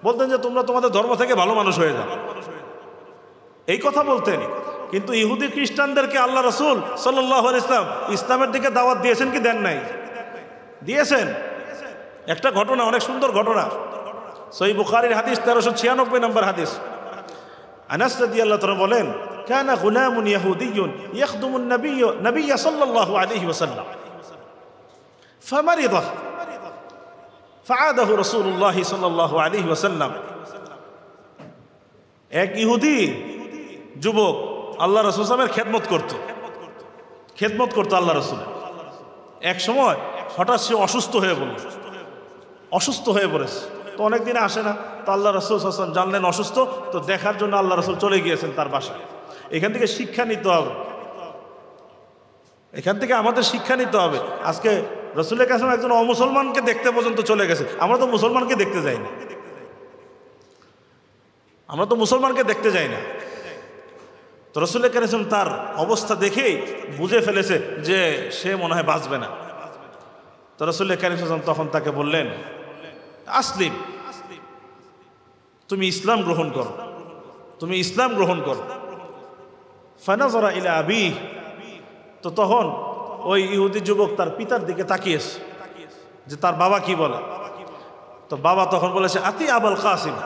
বলতেন যে তোমরা তোমাদের ধর্ম থেকে ভালো মানুষ হয়ে যাও, এই কথা বলতেন। কিন্তু ইহুদি খ্রিস্টানদেরকে আল্লাহ রাসূল সাল্লাল্লাহু আলাইহি ওয়াসাল্লাম ইসলামের দিকে দাওয়াত দিয়েছেন কি দেন নাই? দিয়েছেন। একটা ঘটনা, অনেক সুন্দর ঘটনা, সহিহ বুখারীর হাদিস 1396 নম্বর হাদিস। আনাস রাদিয়াল্লাহু তাআলা বলেন, কানা গুলামুন ইয়াহুদিয়্যুন ইয়াখদুমুন নবিয়্য সাল্লাল্লাহু আলাইহি ওয়াসাল্লাম ফামারিদা ফাআদাহু রাসূলুল্লাহ সাল্লাল্লাহু আলাইহি ওয়াসাল্লাম। এক ইহুদি যুবক আল্লাহ রাসূল সাল্লাল্লাহু আলাইহি ওয়াসাল্লামের খেদমত করতো আল্লাহ রাসূল। এক সময় হঠাৎ সে অসুস্থ হয়ে পড়েছে, তো অনেকদিন আসে না, তো আল্লাহ রাসূল সাল্লাল্লাহু আলাইহি ওয়াসাল্লাম জানলেন অসুস্থ, তো দেখার জন্য আল্লাহ রাসূল চলে গিয়েছেন তার বাসায়। এখান থেকে শিক্ষা নিতে হবে, এখান থেকে আমাদের শিক্ষা নিতে হবে। আজকে রাসূলের কাছে একজন অমুসলমানকে দেখতে পর্যন্ত চলে গেছে, আমরা তো মুসলমানকে দেখতে যাই না, আমরা তো মুসলমানকে দেখতে যাই না। তো রাসূলের কাছে তার অবস্থা দেখেই বুঝে ফেলেছে যে সে মনে হয় বাঁচবে না। তো রাসূলের কাছে তখন তাকে বললেন, আসলিম, তুমি ইসলাম গ্রহণ করো, তুমি ইসলাম গ্রহণ করো। ফানাযারা ইলা আবিহি, তো তখন ওই ইহুদি যুবক তার পিতার দিকে তাকিয়েছে যে তার বাবা কি বলে। তো বাবা তখন বলেছে, আতি আবুল কাসিম,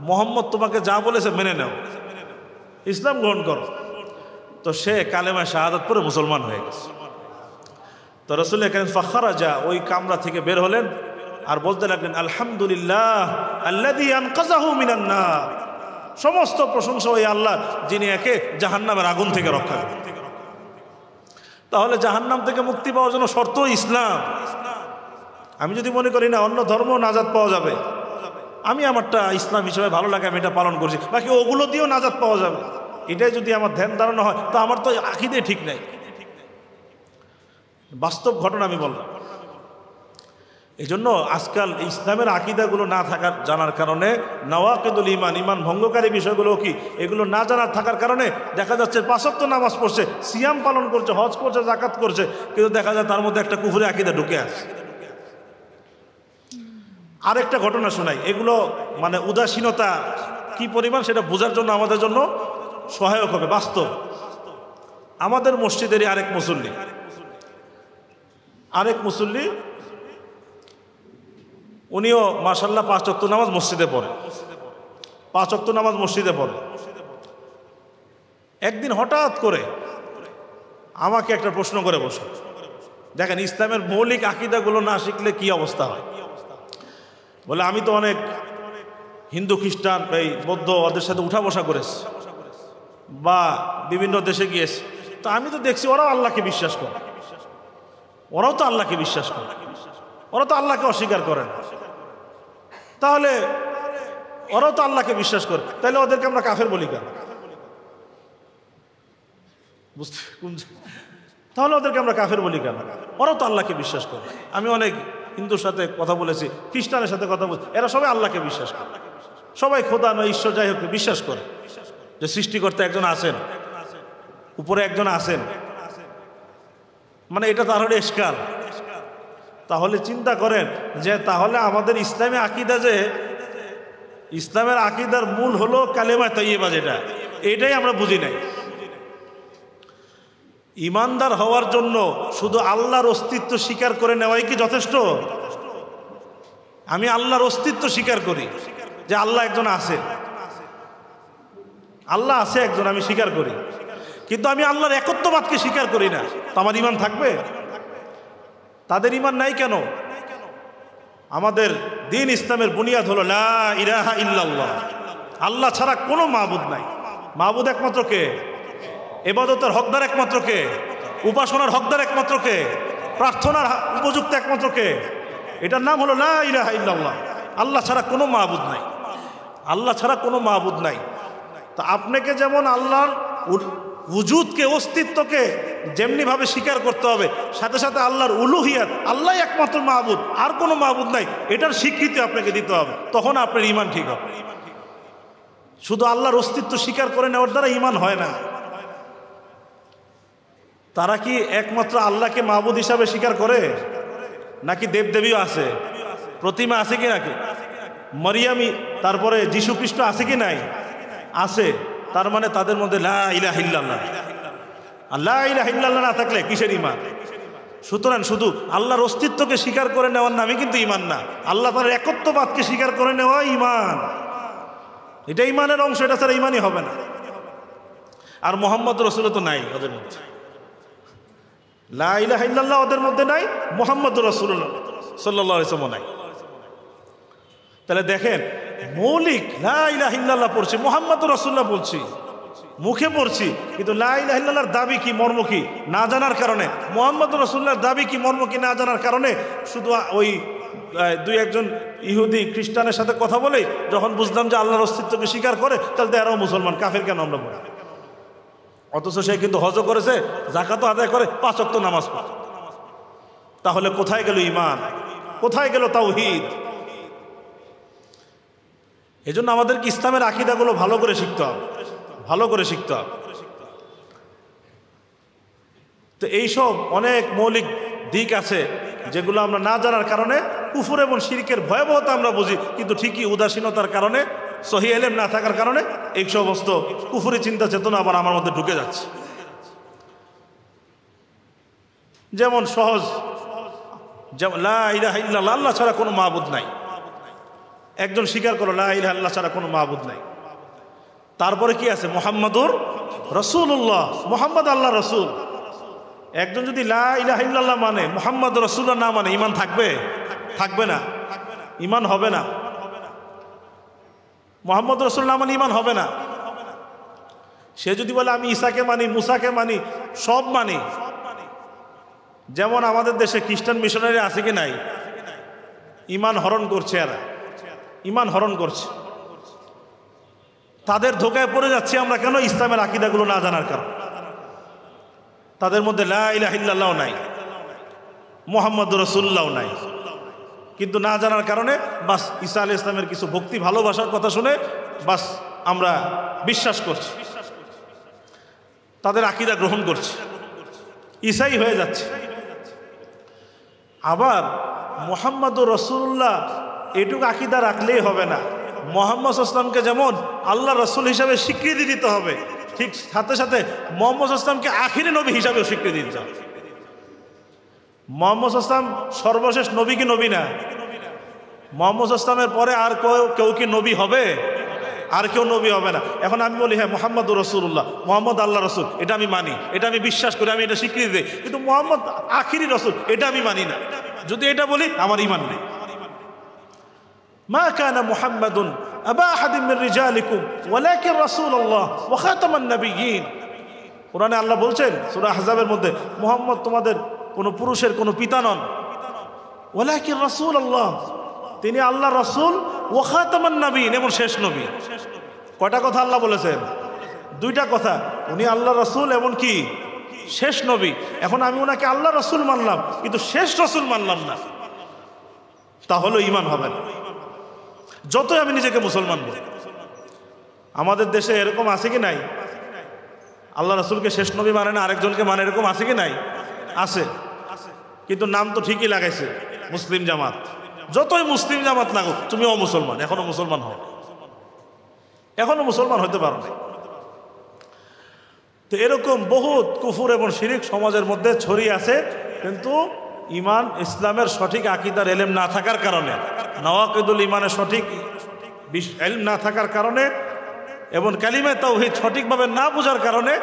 মোহাম্মদ তোমাকে যা বলেছে মেনে নাও, ইসলাম গ্রহণ করো। তো সে কালেমা শাহাদাত পড়ে মুসলমান হয়ে গেছে। তো রাসূল কারীম ফাখারাজা, ওই কামরা থেকে বের হলেন আর বলতে লাগলেন, আলহামদুলিল্লাহ আল্লাযী আনকাযাহু মিনান নার, সমস্ত প্রশংসা ওই আল্লাহ যিনি একে জাহান্নামের আগুন থেকে রক্ষা করেন। তাহলে জাহান্নাম থেকে মুক্তি পাওয়ার জন্য শর্ত ইসলাম। আমি যদি মনে করি না অন্য ধর্ম নাজাত পাওয়া যাবে, আমি আমারটা ইসলাম হিসেবে ভালো লাগে, আমি এটা পালন করছি, বাকি ওগুলো দিয়েও নাজাত পাওয়া যাবে, এটাই যদি আমার ধ্যান ধারণা হয়, তো আমার তো আকীদা ঠিক নাই। বাস্তব ঘটনা আমি বললাম। এই জন্য আজকাল ইসলামের আকীদাগুলো না থাকার জানার কারণে নওয়াকিদুল ঈমান, ঈমান ভঙ্গকারী বিষয়গুলো কি এগুলো না জানার থাকার কারণে দেখা যাচ্ছে 5 ওয়াক্ত নামাজ পড়ছে, সিয়াম পালন করছে, হজ করছে, যাকাত করছে, কিন্তু দেখা যায় তার মধ্যে একটা কুফরি আকীদা ঢুকে আছে। আরেকটা ঘটনা শোনাই, এগুলো মানে উদাসীনতা কি পরিমাণ সেটা বোঝার জন্য আমাদের জন্য সহায়ক হবে। বাস্তব, আমাদের মসজিদেরই আরেক মুসল্লি উনিও মাশাআল্লাহ 5 ওয়াক্ত নামাজ মসজিদে পড়ে, 5 ওয়াক্ত নামাজ মসজিদে পড়ে। একদিন হঠাৎ করে আমাকে একটা প্রশ্ন করে বসে, দেখেন ইসলামের মৌলিক আকীদাগুলো না শিখলে কি অবস্থা হয়। বলে, আমি তো অনেক হিন্দু খ্রিস্টান এই বৌদ্ধ ওদের সাথে উঠা বসা করেছি বা বিভিন্ন দেশে গিয়েছি, তো আমি তো দেখছি ওরাও আল্লাহকে বিশ্বাস করে, ওরাও তো আল্লাহকে বিশ্বাস করে, ওরা তো আল্লাহকে অস্বীকার করে না, তাহলে ওরাও তো আল্লাহকে বিশ্বাস করে, তাহলে ওদেরকে আমরা কাফের বলি কেন? বুঝতে তাহলে ওদেরকে আমরা কাফের বলি কেন? ওরাও তো আল্লাহকে বিশ্বাস করে। আমি অনেক হিন্দুর সাথে কথা বলেছি, খ্রিস্টানের সাথে কথা বলছি, এরা সবাই আল্লাহকে বিশ্বাস করে। সবাই খোদা নয়, ঈশ্বর যাই হোক বিশ্বাস করে যে সৃষ্টিকর্তা একজন আছেন, উপরে একজন আছেন, মানে এটা তার হলো এশকাল। তাহলে চিন্তা করেন যে তাহলে আমাদের ইসলামী আকীদা, যে ইসলামের আকীদার মূল হলো কালেমা তাইয়্যিবা, যেটা এটাই আমরা বুঝি নাই। ইমানদার হওয়ার জন্য শুধু আল্লাহর অস্তিত্ব স্বীকার করে নেওয়াই কি যথেষ্ট? আমি আল্লাহর অস্তিত্ব স্বীকার করি যে আল্লাহ একজন আছে, আল্লাহ আছে একজন, আমি স্বীকার করি, কিন্তু আমি আল্লাহর একত্ববাদকে স্বীকার করি না, তো আমার ইমান থাকবে? তাদের ইমান নাই কেন? আমাদের দ্বীন ইসলামের বুনিয়াদ হলো লা ইলাহা ইল্লাল্লাহ, আল্লাহ ছাড়া কোনো মাবুদ নাই। মাবুদ একমাত্র কে? ইবাদতের হকদার একমাত্র কে? উপাসনার হকদার একমাত্র কে? প্রার্থনার উপযুক্ত একমাত্র কে? এটার নাম হলো লা ইলাহা ইল্লাল্লাহ। আল্লাহ ছাড়া কোনো মাবুদ নাই, আল্লাহ ছাড়া কোনো মাবুদ নাই। তা আপনাকে যেমন আল্লাহর উজুদকে, অস্তিত্বকে যেমনিভাবে স্বীকার করতে হবে, সাথে সাথে আল্লাহর উলুহিয়াত, আল্লাহ একমাত্র মাবুদ, আর কোনো মাবুদ নাই, এটার স্বীকৃতি আপনাকে দিতে হবে, তখন আপনার ইমান ঠিক হবে। শুধু আল্লাহর অস্তিত্ব স্বীকার করে নেওয়ার দ্বারা ইমান হয় না। তারা কি একমাত্র আল্লাহকে মাবুদ হিসাবে স্বীকার করে, নাকি দেবদেবীও আছে, প্রতিমা আছে কি নাকি, মরিয়ামি, তারপরে যীশু খ্রিস্ট আছে কি নাই? আছে। তার মানে তাদের মধ্যে লা ইলাহা ইল্লাল্লাহ, লা ইলাহা ইল্লাল্লাহ না থাকলে কিসের ইমান? সুতরাং শুধু আল্লাহর অস্তিত্বকে স্বীকার করে নেওয়ার নামই কিন্তু ইমান না, আল্লাহ তার একত্ববাদকে স্বীকার করে নেওয়া ইমান। এটা ইমানের অংশ, এটা ছাড়া ইমানই হবে না। আর মুহাম্মদ রাসূল তো নাই ওদের মধ্যে, লা ইলাহা ইল্লাল্লাহ ওদের মধ্যে নাই, মুহাম্মদ রাসূলুল্লাহ সাল্লাল্লাহু আলাইহি ওয়াসাল্লাম নাই। তাহলে দেখেন, মৌলিক লা ইলাহা ইল্লাল্লাহ পড়ছি, মুহাম্মদ রাসূলুল্লাহ বলছি, মুখে পড়ছি, কিন্তু লা ইলাহা ইল্লাল্লাহর দাবি কি, মর্ম কি না জানার কারণে, মুহাম্মদ রাসূলুল্লাহর দাবি কি, মর্ম কি না জানার কারণে শুধু ওই দুই একজন ইহুদি খ্রিস্টানের সাথে কথা বলে যখন বুঝলাম যে আল্লাহর অস্তিত্বকে স্বীকার করে, তাহলে এরাও মুসলমান, কাফের কেন আমরা বলি? অথচ সে কিন্তু হজও করেছে, যাকাতও আদায় করে, 5 ওয়াক্ত নামাজ পড়ে। তাহলে কোথায় গেল ঈমান, কোথায় গেল তাওহীদ? এজন্য আমাদেরকে ইসলামের আকীদাগুলো ভালো করে শিখতে হবে, ভালো করে শিখতে হবে। তো এইসব অনেক মৌলিক দিক আছে যেগুলো আমরা না জানার কারণে কুফর এবং শিরকের ভয়াবহতা আমরা বুঝি, কিন্তু ঠিকই উদাসীনতার কারণে, সহি ইলম না থাকার কারণে এই সমস্ত কুফরি চিন্তা চেতনা আবার আমার মধ্যে ঢুকে যাচ্ছে। যেমন সহজ, যেমন লা ইলাহা ইল্লাল্লাহ, আল্লাহ ছাড়া কোনো মাবুদ নাই, একজন স্বীকার করো লা ইলাহা ইল্লাল্লাহ ছাড়া কোনো মাবুদ নাই। তারপরে কি আছে? মুহাম্মাদুর রাসূলুল্লাহ, মুহাম্মদ আল্লাহ রসুল। একজন যদি লা ইলাহা ইল্লাল্লাহ মানে, মুহাম্মদ রাসূলুল্লাহ না মানে, ঈমান থাকবে? থাকবে না, ঈমান হবে না। মুহাম্মদ রাসূল না মানে ঈমান হবে না। সে যদি বলে আমি ঈসাকে মানি, মুসাকে মানি, সব মানি, যেমন আমাদের দেশে খ্রিস্টান মিশনারি আছে কি নাই, ঈমান হরণ করছে, এরা ঈমান হরণ করছে। তাদের ধোকায় পড়ে যাচ্ছি আমরা কেন? ইসলামের আকীদাগুলো না জানার কারণে। তাদের মধ্যে লা ইলাহা ইল্লাল্লাহ নাই, মুহাম্মদুর রাসূলুল্লাহ নাই, কিন্তু না জানার কারণে বাস ঈসা আলাইহিস সালামের কিছু ভক্তি ভালোবাসার কথা শুনে বাস আমরা বিশ্বাস করছি, তাদের আকীদা গ্রহণ করছি, ঈসাই হয়ে যাচ্ছে। আবার মুহাম্মদুর রাসূলুল্লাহ এটুকু আকীদা রাখলেই হবে না, মুহাম্মদ সাল্লাল্লাহু আলাইহি ওয়াসাল্লামকে যেমন আল্লাহ রসুল হিসাবে স্বীকৃতি দিতে হবে, ঠিক সাথে সাথে মুহাম্মদ সাল্লাল্লাহু আলাইহি ওয়াসাল্লামকে আখিরি নবী হিসাবেও স্বীকৃতি দিতে হবে। মুহাম্মদ সাল্লাল্লাহু আলাইহি ওয়াসাল্লাম সর্বশেষ নবী কি নবী না? মুহাম্মদ সাল্লাল্লাহু আলাইহি ওয়াসাল্লামের পরে আর কেউ কি নবী হবে? আর কেউ নবী হবে না। এখন আমি বলি হ্যাঁ মুহাম্মদুর রাসূলুল্লাহ, মুহাম্মদ আল্লাহ রসুল, এটা আমি মানি, এটা আমি বিশ্বাস করি, আমি এটা স্বীকৃতি দিই, কিন্তু মুহাম্মদ আখিরি রসুল এটা আমি মানি না। যদি এটা বলি আমার ঈমান নেই। মা কানা মুহাম্মাদুন আবা আহাদিন মির রিজালিকুম ওয়ালাকিন রাসূলুল্লাহ ওয়া খাতামান নাবিয়্যিন। কোরআনে আল্লাহ বলছেন সূরা আহজাবের মধ্যে, মুহাম্মদ তোমাদের কোনো পুরুষের কোনো পিতা নন, ওয়ালাকিন রাসূলুল্লাহ, তিনি আল্লাহ রাসূল, ওয়া খাতামান নাবিয়্যিন, এবং শেষ নবী। কয়টা কথা আল্লাহ বলেছেন? 2টা কথা, উনি আল্লাহ রাসূল এবং কি শেষ নবী। এখন আমি ওনাকে আল্লাহ রাসূল মানলাম কিন্তু শেষ রাসূল মানলাম না, তাহলে ঈমান হবে না। যতই আমি নিজেকে মুসলমান বলি। আমাদের দেশে এরকম আছে কি নাই? আল্লাহ রাসূলকে শেষ নবী মানে না, আরেকজনকে মানে, এরকম আছে কি নাই? আছে। কিন্তু নাম তো ঠিকই লাগাইছে মুসলিম জামাত। যতই মুসলিম জামাত লাগুক, তুমি অমুসলমান, এখনো মুসলমান হও, এখনো মুসলমান হতে পারো না। তো এরকম বহুত কুফর এবং শিরিক সমাজের মধ্যে ছড়িয়ে আছে, কিন্তু ইমান ইসলামের সঠিক আকীদার ইলম না থাকার কারণে, নওয়াকিদুল ইমানের সঠিক ইলম না থাকার কারণে এবং কালিমা তাওহীদ সঠিকভাবে না বোঝার কারণে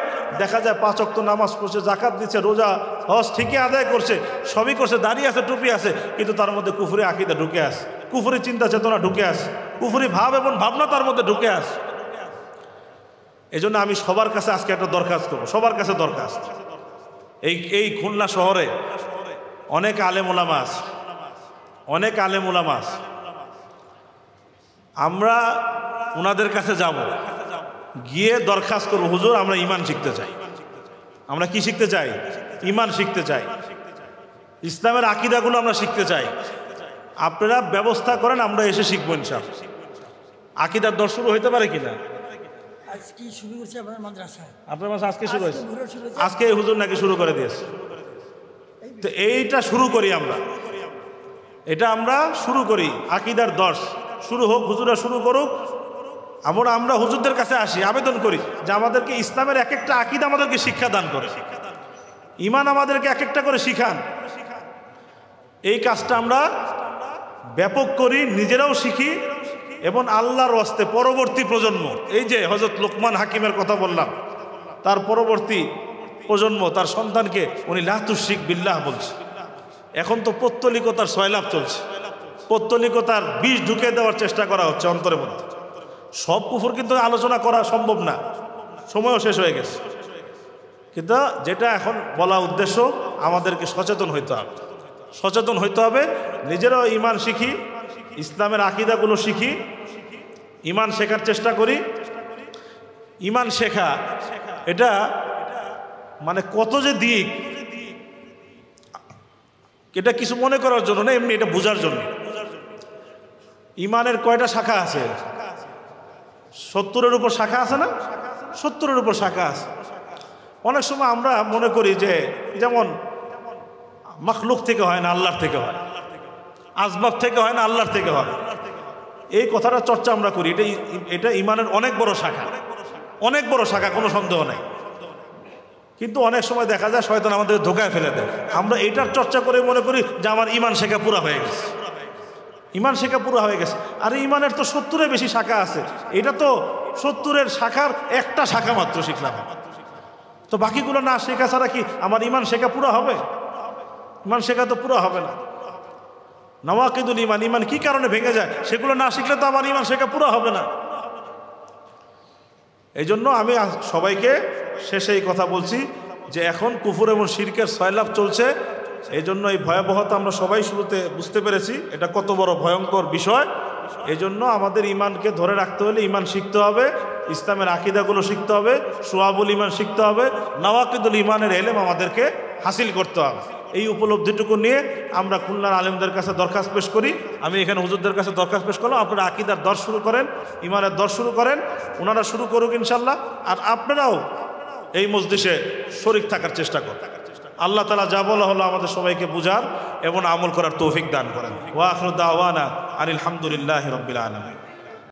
দেখা যায় 5 ওয়াক্ত নামাজ পড়ছে, যাকাত দিচ্ছে, রোজা হজ ঠিকই আদায় করছে, সবই করছে, দাড়ি আছে, টুপি আছে, কিন্তু তার মধ্যে কুফরি আকীদা ঢুকে আছে, কুফরি চিন্তা চেতনা ঢুকে আছে, কুফরি ভাব এবং ভাবনা তার মধ্যে ঢুকে আছে। এই জন্য আমি সবার কাছে আজকে একটা দরখাস্ত করবো, সবার কাছে দরখাস্ত, এই খুলনা শহরে অনেক আলেম ওলামা আছে, অনেক আলেম ওলামা আছে, আমরা ওনাদের কাছে যাব, গিয়ে দরখাস্ত করবো, হুজুর আমরা ঈমান শিখতে চাই। আমরা কি শিখতে চাই? ঈমান শিখতে চাই, ইসলামের আকীদাগুলো আমরা শিখতে চাই। আপনারা ব্যবস্থা করেন, আমরা এসে শিখবো ইনশাআল্লাহ। আকীদার দর্শ শুরু হইতে পারে কিনা? আজকে শুরু হচ্ছে আপনার মাদ্রাসায়। আপনার মাসে আজকে শুরু হয়েছে? আজকে হুজুর নাকি শুরু করে দিয়েছে। তো এইটা শুরু করি আমরা, এটা আমরা শুরু করি, আকীদার দর্শ শুরু হোক, হুজুরা শুরু করুক। আমরা হুজুরদের কাছে আসি, আবেদন করি যে আমাদেরকে ইসলামের এক একটা আকীদা আমাদেরকে শিক্ষা দান করে, ঈমান আমাদেরকে এক একটা করে শিখান। এই কাজটা আমরা ব্যাপক করি, নিজেরাও শিখি এবং আল্লাহর ওয়াস্তে পরবর্তী প্রজন্ম, এই যে হযরত লোকমান হাকিমের কথা বললাম, তার পরবর্তী প্রজন্ম, তার সন্তানকে উনি লা তুশরিক বিল্লাহ বলছে। এখন তো পৌত্তলিকতার সয়লাভ চলছে, পৌত্তলিকতার বিষ ঢুকে দেওয়ার চেষ্টা করা হচ্ছে অন্তরের মধ্যে। সব কুফর কিন্তু আলোচনা করা সম্ভব না, সময়ও শেষ হয়ে গেছে। কিন্তু যেটা এখন বলা উদ্দেশ্য, আমাদেরকে সচেতন হইতে হবে, সচেতন হইতে হবে, নিজেরাও ঈমান শিখি, ইসলামের আকীদাগুলো শিখি, ঈমান শেখার চেষ্টা করি। ঈমান শেখা এটা মানে কত যে দিক, এটা কিছু মনে করার জন্য না, এমনি এটা বোঝার জন্য। ঈমানের কয়টা শাখা আছে? 70-এর উপর শাখা আছে না? 70-এর উপর শাখা আছে। অনেক সময় আমরা মনে করি যে যেমন মাখলুক থেকে হয় না, আল্লাহর থেকে হয়, আসবাব থেকে হয় না, আল্লাহর থেকে হয়, এই কথাটা চর্চা আমরা করি। এটা ঈমানের অনেক বড় শাখা, অনেক বড় শাখা, কোনো সন্দেহ নাই। কিন্তু অনেক সময় দেখা যায় শয়তান আমাদের ধোকায় ফেলে দেয়, আমরা এটার চর্চা করে মনে করি যে আমার ঈমান শেখা পুরা হয়ে গেছে, ঈমান শেখা পুরা হয়ে গেছে। আর ঈমানের তো 70-এর বেশি শাখা আছে, এটা তো 70-এর শাখার একটা শাখা মাত্র শিখলাম, তো বাকিগুলো না শেখা ছাড়া কি আমার ঈমান শেখা পুরা হবে? ঈমান শেখা তো পুরা হবে না। নওয়াকিদুল ঈমান, ঈমান কি কারণে ভেঙে যায়, সেগুলো না শিখলে তো আমার ঈমান শেখা পুরা হবে না। এই জন্য আমি সবাইকে শেষে এই কথা বলছি যে এখন কুফর এবং শিরকের সয়লাভ চলছে, এই জন্য এই ভয়াবহতা আমরা সবাই শুরুতে বুঝতে পেরেছি এটা কত বড় ভয়ঙ্কর বিষয়। এই জন্য আমাদের ঈমানকে ধরে রাখতে হলে ঈমান শিখতে হবে, ইসলামের আকীদাগুলো শিখতে হবে, শুআবুল ঈমান শিখতে হবে, নওয়াকিদুল ঈমানের ইলম আমাদেরকে হাসিল করতে হবে। এই উপলব্ধিটুকু নিয়ে আমরা খুলনার আলেমদের কাছে দরখাস্ত পেশ করি, আমি এখানে হুজুরদের কাছে দরখাস্ত পেশ করলাম, আপনারা আকীদার দর্শ শুরু করেন, ঈমানের দর্শ শুরু করেন, ওনারা শুরু করুক ইনশাল্লাহ। আর আপনারাও এই মজলিসে শরীক থাকার চেষ্টা করেন। আল্লাহ তাআলা যা বলা হলো আমাদের সবাইকে বুঝার এবং আমল করার তৌফিক দান করেন। ওয়া আখিরু দাওয়ানা আনিল হামদুলিল্লাহি রাব্বিল আলামিন।